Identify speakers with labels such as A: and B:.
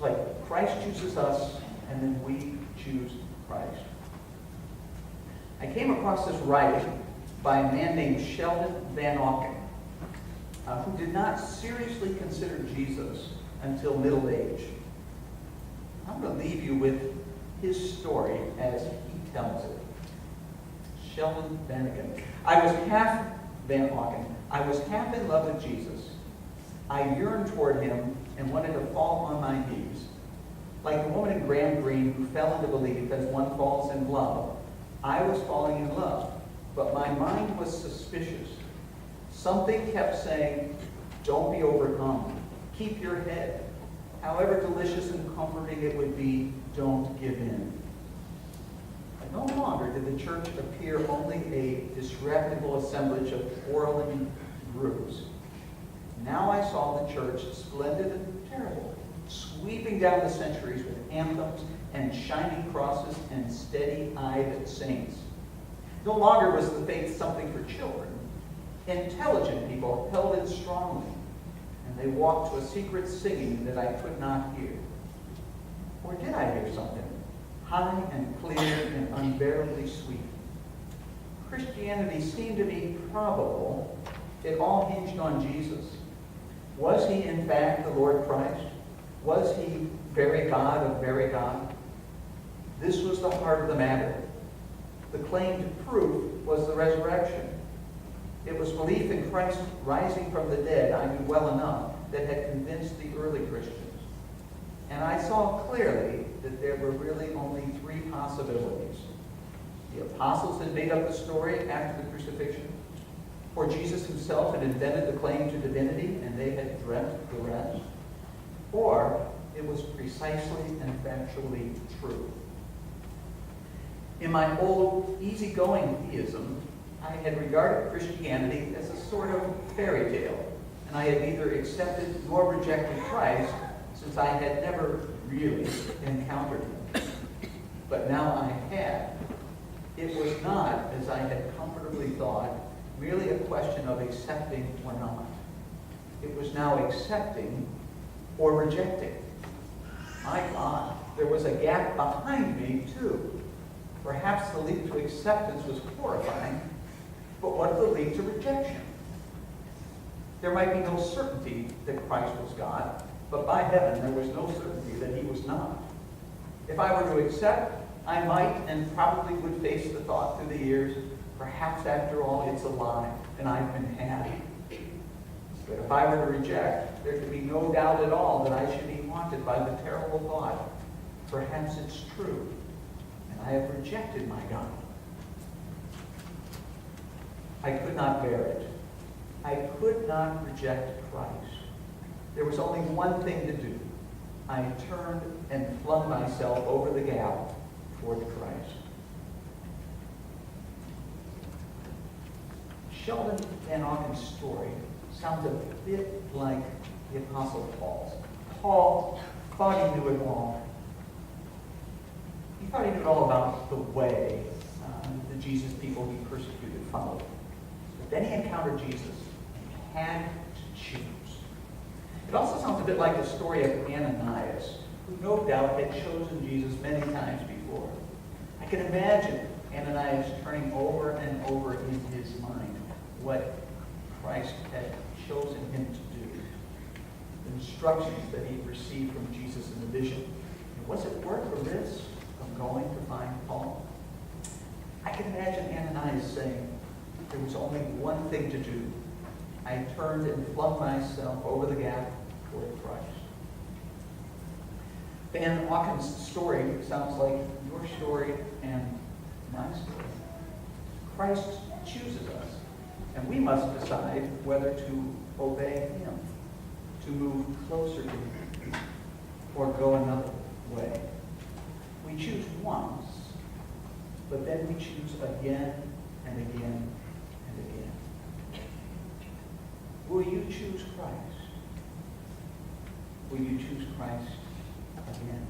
A: like Christ chooses us, and then we choose Christ. I came across this writing by a man named Sheldon Van Auken, who did not seriously consider Jesus until middle age. I'm going to leave you with his story as he tells it. Sheldon Van Auken. Van Auken. I was half in love with Jesus. I yearned toward him and wanted to fall on my knees. Like the woman in Graham Greene who fell into belief as one falls in love, I was falling in love, but my mind was suspicious. Something kept saying, don't be overcome. Keep your head. However delicious and comforting it would be, don't give in. But no longer did the church appear only a disreputable assemblage of quarreling groups. Now I saw the church splendid and terrible, sweeping down the centuries with anthems and shining crosses and steady-eyed saints. No longer was the faith something for children. Intelligent people held it strongly, and they walked to a secret singing that I could not hear. Or did I hear something high and clear and unbearably sweet? Christianity seemed to be probable. It all hinged on Jesus. Was he in fact the Lord Christ? Was he very God of very God? This was the heart of the matter. The claimed proof was the resurrection. It was belief in Christ rising from the dead, I knew well enough, that had convinced the early Christians. And I saw clearly that there were really only three possibilities. The apostles had made up the story after the crucifixion, or Jesus himself had invented the claim to divinity and they had dreamt the rest, or it was precisely and factually true. In my old easygoing theism, I had regarded Christianity as a sort of fairy tale, and I had neither accepted nor rejected Christ since I had never really encountered him. But now I had. It was not, as I had comfortably thought, merely a question of accepting or not. It was now accepting or rejecting. My God, there was a gap behind me, too. Perhaps the leap to acceptance was horrifying, but what of the leap to rejection? There might be no certainty that Christ was God, but by heaven there was no certainty that he was not. If I were to accept, I might and probably would face the thought through the years, perhaps after all it's a lie and I've been had. But if I were to reject, there could be no doubt at all that I should be haunted by the terrible thought, perhaps it's true, and I have rejected my God. I could not bear it. I could not reject Christ. There was only one thing to do. I turned and flung myself over the gap toward Christ. Sheldon Van Auken's story sounds a bit like the Apostle Paul's. Paul thought he knew it all. He thought he knew it all about the way the Jesus people he persecuted followed. But then he encountered Jesus and had to choose. It also sounds a bit like the story of Ananias, who no doubt had chosen Jesus many times before. I can imagine Ananias turning over and over in his mind what Christ had chosen him to do, the instructions that he received from Jesus in the vision. And was it worth the risk of going to find Paul? I can imagine Ananias saying, there was only one thing to do. I turned and flung myself over the gap toward Christ. Van Auken's story sounds like your story and my story. Christ chooses us, and we must decide whether to obey him, to move closer to him, or go another way. We choose once, but then we choose again and again and again. Will you choose Christ? Will you choose Christ again?